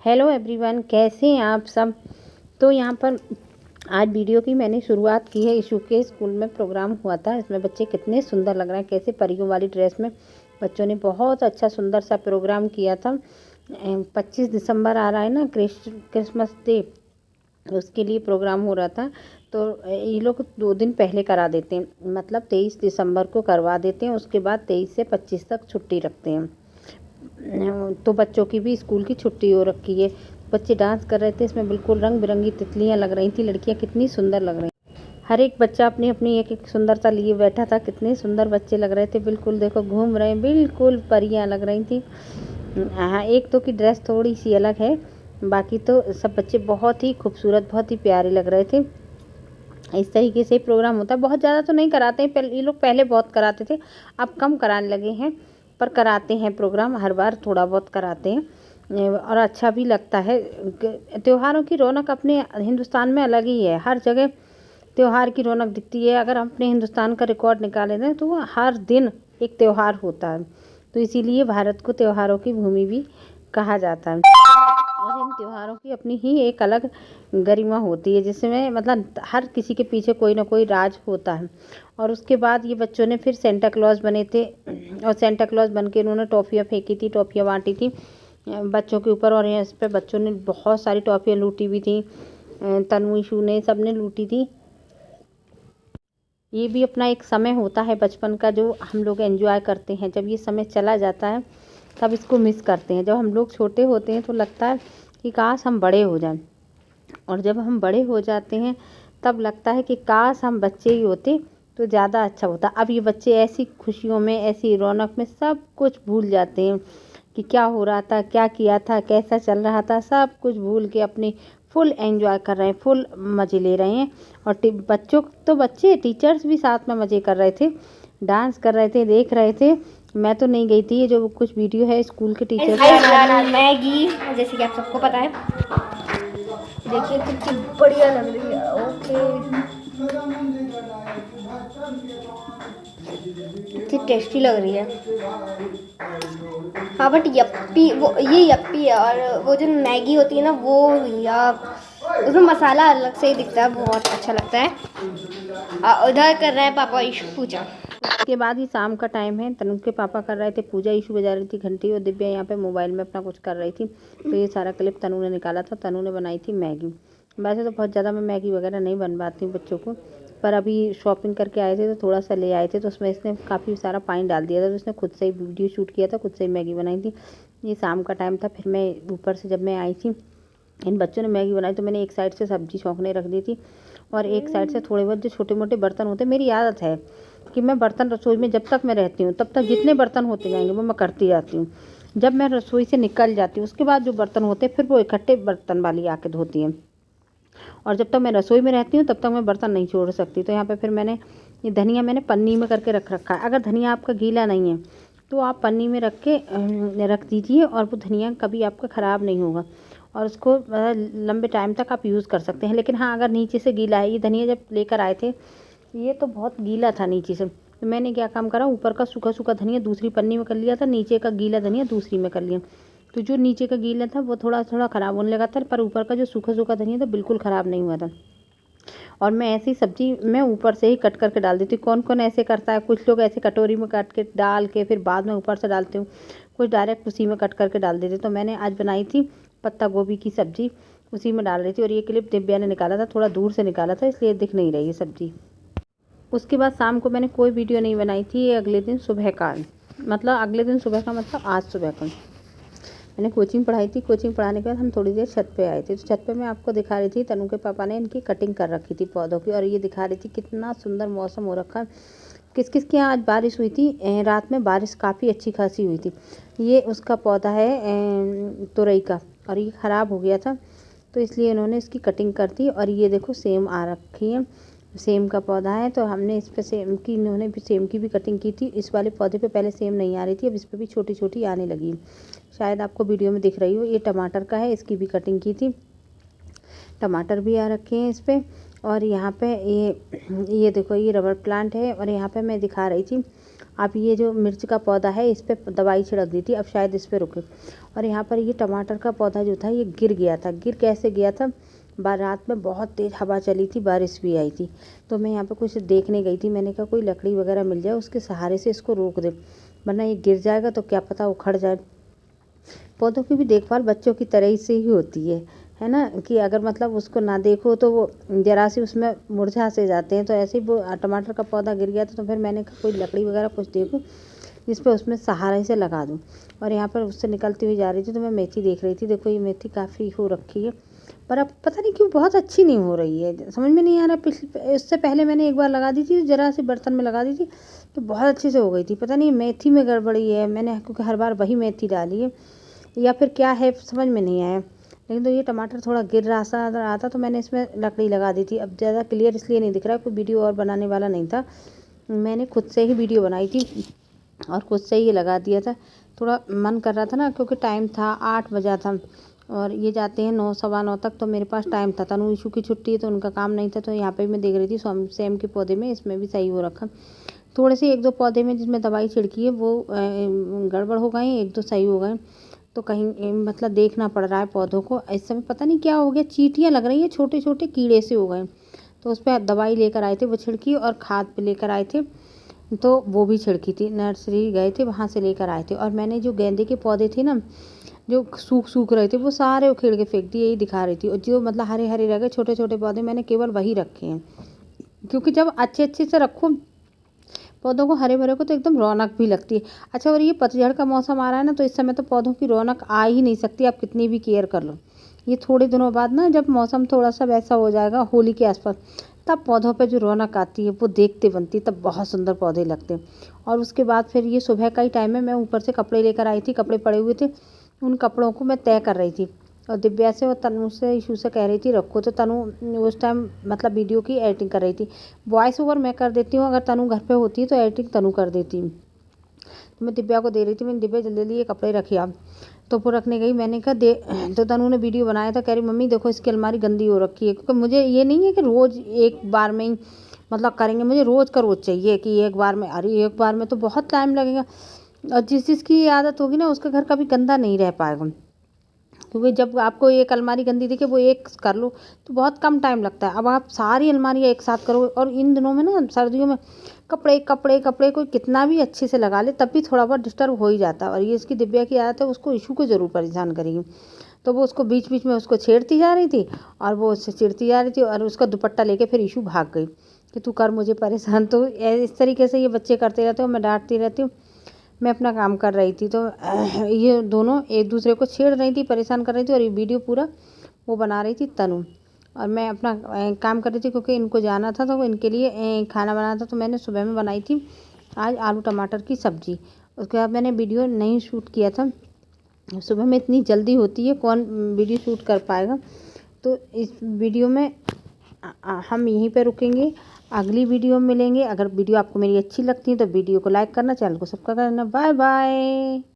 Hello everyone, कैसे हैं आप सब। तो यहाँ पर आज वीडियो की मैंने शुरुआत की है। ईशू के स्कूल में प्रोग्राम हुआ था। इसमें बच्चे कितने सुंदर लग रहे हैं, कैसे परियों वाली ड्रेस में बच्चों ने बहुत अच्छा सुंदर सा प्रोग्राम किया था। 25 दिसंबर आ रहा है ना, क्रिसमस डे, उसके लिए प्रोग्राम हो रहा था। तो ये लोग 2 दिन पहले करा देते हैं, मतलब 23 दिसंबर को करवा देते हैं। उसके बाद 23 से 25 तक छुट्टी रखते हैं। तो बच्चों की भी स्कूल की छुट्टी हो रखी है। बच्चे डांस कर रहे थे, इसमें बिल्कुल रंग बिरंगी तितलियां लग रही थी। लड़कियां कितनी सुंदर लग रही, हर एक बच्चा अपनी अपनी एक एक सुंदरता लिए बैठा था। कितने सुंदर बच्चे लग रहे थे, बिल्कुल देखो घूम रहे हैं, बिल्कुल परियां लग रही थी। हाँ, एक तो की ड्रेस थोड़ी सी अलग है, बाकी तो सब बच्चे बहुत ही खूबसूरत, बहुत ही प्यारे लग रहे थे। इस तरीके से प्रोग्राम होता है। बहुत ज़्यादा तो नहीं कराते हैं, ये लोग पहले बहुत कराते थे, अब कम कराने लगे हैं, पर कराते हैं प्रोग्राम, हर बार थोड़ा बहुत कराते हैं और अच्छा भी लगता है। त्योहारों की रौनक अपने हिंदुस्तान में अलग ही है। हर जगह त्योहार की रौनक दिखती है। अगर हम अपने हिंदुस्तान का रिकॉर्ड निकालें ना, तो वो हर दिन एक त्यौहार होता है। तो इसीलिए भारत को त्योहारों की भूमि भी कहा जाता है। और इन त्योहारों की अपनी ही एक अलग गरिमा होती है, जिसमें मतलब हर किसी के पीछे कोई ना कोई राज होता है। और उसके बाद ये बच्चों ने फिर सेंटा क्लॉज बने थे, और सेंटा क्लॉज बन के उन्होंने टॉफ़ियाँ फेंकी थी, टॉफ़ियाँ बांटी थी बच्चों के ऊपर। और इस पर बच्चों ने बहुत सारी टॉफ़ियाँ लूटी भी थी। तन्वी शू ने, सब ने लूटी थी। ये भी अपना एक समय होता है बचपन का, जो हम लोग एंजॉय करते हैं। जब ये समय चला जाता है तब इसको मिस करते हैं। जब हम लोग छोटे होते हैं तो लगता है कि काश हम बड़े हो जाएं, और जब हम बड़े हो जाते हैं तब लगता है कि काश हम बच्चे ही होते तो ज़्यादा अच्छा होता। अब ये बच्चे ऐसी खुशियों में, ऐसी रौनक में सब कुछ भूल जाते हैं कि क्या हो रहा था, क्या किया था, कैसा चल रहा था। सब कुछ भूल के अपनी फुल एंजॉय कर रहे हैं, फुल मज़े ले रहे हैं। और बच्चे टीचर्स भी साथ में मज़े कर रहे थे, डांस कर रहे थे, देख रहे थे। मैं तो नहीं गई थी, ये जो कुछ वीडियो है स्कूल के टीचर्स। मैगी, जैसे कि आप सबको पता है, देखिए कितनी बढ़िया लग रही है। ओके, कितनी टेस्टी लग रही है। हाँ, बट यप्पी, वो ये यप्पी है, और वो जो मैगी होती है ना, वो या उसमें मसाला अलग से ही दिखता है, बहुत अच्छा लगता है। उधर कर रहे हैं पापा ईशू पूजा। उसके बाद ही शाम का टाइम है, तनु के पापा कर रहे थे पूजा, ईशू बजा रही थी घंटी, और दिव्या यहाँ पे मोबाइल में अपना कुछ कर रही थी। तो ये सारा क्लिप तनु ने निकाला था। तनु ने बनाई थी मैगी। वैसे तो बहुत ज़्यादा मैं मैगी वगैरह नहीं बनवाती हूँ बच्चों को, पर अभी शॉपिंग करके आए थे तो थोड़ा सा ले आए थे, तो उसमें इसने काफ़ी सारा पानी डाल दिया था। तो उसने खुद से ही वीडियो शूट किया था, खुद से ही मैगी बनाई थी। ये शाम का टाइम था। फिर मैं ऊपर से जब मैं आई थी, इन बच्चों ने मैगी बनाई, तो मैंने एक साइड से सब्जी छौंकने रख दी थी, और एक साइड से थोड़े बहुत जो छोटे मोटे बर्तन होते हैं। मेरी आदत है कि मैं बर्तन रसोई में जब तक मैं रहती हूँ तब तक जितने बर्तन होते जाएंगे वो मैं करती जाती हूँ। जब मैं रसोई से निकल जाती हूँ उसके बाद जो बर्तन होते हैं फिर वो इकट्ठे बर्तन वाली आके धोती हैं। और जब तक मैं रसोई में रहती हूँ तब तक मैं बर्तन नहीं छोड़ सकती। तो यहाँ पे फिर मैंने ये धनिया मैंने पन्नी में करके रख रखा है। अगर धनिया आपका गीला नहीं है तो आप पन्नी में रख के रख दीजिए, और वो धनिया कभी आपका ख़राब नहीं होगा, और उसको लंबे टाइम तक आप यूज़ कर सकते हैं। लेकिन हाँ, अगर नीचे से गीला है, ये धनिया जब लेकर आए थे ये तो बहुत गीला था नीचे से, तो मैंने क्या काम करा, ऊपर का सूखा सूखा धनिया दूसरी पन्नी में कर लिया था, नीचे का गीला धनिया दूसरी में कर लिया। तो जो नीचे का गीला था वो थोड़ा थोड़ा ख़राब होने लगा था, पर ऊपर का जो सूखा सूखा धनिया था बिल्कुल ख़राब नहीं हुआ था। और मैं ऐसी सब्ज़ी मैं ऊपर से ही कट करके डाल देती हूँ। कौन कौन ऐसे करता है, कुछ लोग ऐसे कटोरी में काट के डाल के फिर बाद में ऊपर से डालते हूँ, कुछ डायरेक्ट उसी में कट करके डाल देते। तो मैंने आज बनाई थी पत्ता गोभी की सब्ज़ी, उसी में डाल रही थी। और ये क्लिप दिव्या ने निकाला था, थोड़ा दूर से निकाला था इसलिए दिख नहीं रही है सब्ज़ी। उसके बाद शाम को मैंने कोई वीडियो नहीं बनाई थी। ये अगले दिन सुबह का, मतलब अगले दिन सुबह का मतलब आज सुबह का मैंने कोचिंग पढ़ाई थी। कोचिंग पढ़ाने के बाद हम थोड़ी देर छत पे आए थे। तो छत पे मैं आपको दिखा रही थी, तनु के पापा ने इनकी कटिंग कर रखी थी पौधों की, और ये दिखा रही थी कितना सुंदर मौसम हो रखा है। किस किस के यहाँ आज बारिश हुई थी, रात में बारिश काफ़ी अच्छी खासी हुई थी। ये उसका पौधा है तुरई का, और ये ख़राब हो गया था तो इसलिए इन्होंने इसकी कटिंग कर दी। और ये देखो सेम आ रखी है, सेम का पौधा है, तो हमने इस पे सेम की, इन्होंने भी सेम की भी कटिंग की थी। इस वाले पौधे पे पहले सेम नहीं आ रही थी, अब इस पे भी छोटी छोटी आने लगी, शायद आपको वीडियो में दिख रही हो। ये टमाटर का है, इसकी भी कटिंग की थी, टमाटर भी आ रखे हैं इस पर। और यहाँ पे ये देखो ये रबर प्लांट है, और यहाँ पे मैं दिखा रही थी अब ये जो मिर्च का पौधा है इस पर दवाई छिड़क दी थी, अब शायद इस पर रुके। और यहाँ पर ये टमाटर का पौधा जो था ये गिर गया था। गिर कैसे गया था, रात में बहुत तेज़ हवा चली थी, बारिश भी आई थी। तो मैं यहाँ पे कुछ देखने गई थी, मैंने कहा कोई लकड़ी वगैरह मिल जाए उसके सहारे से इसको रोक दे, वरना ये गिर जाएगा तो क्या पता उखड़ जाए। पौधों की भी देखभाल बच्चों की तरह ही से ही होती है ना, कि अगर मतलब उसको ना देखो तो वो जरा सी उसमें मुरझा से जाते हैं। तो ऐसे ही वो टमाटर का पौधा गिर गया था, तो फिर मैंने कहा कोई लकड़ी वगैरह कुछ देखूँ जिस पे उसमें सहारे से लगा दूँ। और यहाँ पर उससे निकलती हुई जा रही थी तो मैं मेथी देख रही थी। देखो ये मेथी काफ़ी हो रखी है, पर अब पता नहीं क्यों बहुत अच्छी नहीं हो रही है, समझ में नहीं आ रहा। इससे पहले मैंने एक बार लगा दी थी, ज़रा सी बर्तन में लगा दी थी तो बहुत अच्छे से हो गई थी। पता नहीं मेथी में गड़बड़ी है, मैंने क्योंकि हर बार वही मेथी डाली है या फिर क्या है समझ में नहीं आया। लेकिन तो ये टमाटर थोड़ा गिर रहा था तो मैंने इसमें लकड़ी लगा दी थी। अब ज़्यादा क्लियर इसलिए नहीं दिख रहा, कोई वीडियो और बनाने वाला नहीं था, मैंने खुद से ही वीडियो बनाई थी और खुद से ही ये लगा दिया था। थोड़ा मन कर रहा था ना, क्योंकि टाइम था 8 बजा था और ये जाते हैं 9 सवा 9 तक, तो मेरे पास टाइम था। तनु ईशू की छुट्टी है तो उनका काम नहीं था। तो यहाँ पे मैं देख रही थी सेम के पौधे में, इसमें भी सही हो रखा। थोड़े से 1-2 पौधे में जिसमें दवाई छिड़की है वो गड़बड़ हो गए, 1-2 सही हो गए। तो कहीं मतलब देखना पड़ रहा है पौधों को। इस समय पता नहीं क्या हो गया, चींटियाँ लग रही हैं, छोटे छोटे कीड़े से हो गए। तो उस पर दवाई लेकर आए थे, वो छिड़की, और खाद पे लेकर आए थे तो वो भी छिड़की थी। नर्सरी गए थे वहाँ से लेकर आए थे। और मैंने जो गेंदे के पौधे थे ना जो सूख रहे थे वो सारे उखेड़ के फेंक दिए, यही दिखा रही थी। और जो मतलब हरे हरे रह गए छोटे छोटे पौधे, मैंने केवल वही रखे हैं, क्योंकि जब अच्छे अच्छे से रखो पौधों को हरे भरे को तो एकदम रौनक भी लगती है। अच्छा, और ये पतझड़ का मौसम आ रहा है ना, तो इस समय तो पौधों की रौनक आ ही नहीं सकती, आप कितनी भी केयर कर लो। ये थोड़े दिनों बाद ना जब मौसम थोड़ा सा वैसा हो जाएगा होली के आसपास, तब पौधों पे जो रौनक आती है वो देखते बनती, तब बहुत सुंदर पौधे लगते हैं। और उसके बाद फिर ये सुबह का ही टाइम है, मैं ऊपर से कपड़े लेकर आई थी, कपड़े पड़े हुए थे, उन कपड़ों को मैं तय कर रही थी। और दिव्या से और तनु से इशू से कह रही थी रखो, तो तनु उस टाइम मतलब वीडियो की एडिटिंग कर रही थी। वॉइस ओवर मैं कर देती हूँ, अगर तनु घर पे होती है तो एडिटिंग तनु कर देती। तो मैं दिव्या को दे रही थी, मैंने दिव्या जल्दी जल्दी ये कपड़े रखिए आप। तो वो रखने गई, मैंने कहा दे, तो तनु ने वीडियो बनाया था, कह रही मम्मी देखो इसकी अलमारी गंदी हो रखी है। क्योंकि मुझे ये नहीं है कि रोज़ एक बार में ही मतलब करेंगे, मुझे रोज़ का रोज़ चाहिए कि एक बार में, अरे एक बार में तो बहुत टाइम लगेगा। और जिस जिसकी आदत होगी ना उसका घर कभी गंदा नहीं रह पाएगा, क्योंकि जब आपको एक अलमारी गंदी दिखे वो एक कर लो तो बहुत कम टाइम लगता है। अब आप सारी अलमारियाँ एक साथ करो, और इन दिनों में ना सर्दियों में कपड़े कपड़े कपड़े कोई कितना भी अच्छे से लगा ले तब भी थोड़ा बहुत डिस्टर्ब हो ही जाता है। और ये इसकी दिव्या की आदत है, उसको इशू को ज़रूर परेशान करेगी। तो वो उसको बीच बीच में उसको छेड़ती जा रही थी और वो उससे चिढ़ती जा रही थी, और उसका दुपट्टा लेके फिर इशू भाग गई कि तू कर मुझे परेशान। तो इस तरीके से ये बच्चे करते रहते हो, मैं डांटती रहती हूँ। मैं अपना काम कर रही थी तो ये दोनों एक दूसरे को छेड़ रही थी, परेशान कर रही थी। और ये वीडियो पूरा वो बना रही थी तनु, और मैं अपना काम कर रही थी, क्योंकि इनको जाना था तो इनके लिए खाना बनाना था। तो मैंने सुबह में बनाई थी आज आलू टमाटर की सब्ज़ी। उसके बाद मैंने वीडियो नहीं शूट किया था, सुबह में इतनी जल्दी होती है कौन वीडियो शूट कर पाएगा। तो इस वीडियो में हम यहीं पे रुकेंगे, अगली वीडियो में मिलेंगे। अगर वीडियो आपको मेरी अच्छी लगती है तो वीडियो को लाइक करना, चैनल को सब्सक्राइब करना। Bye bye.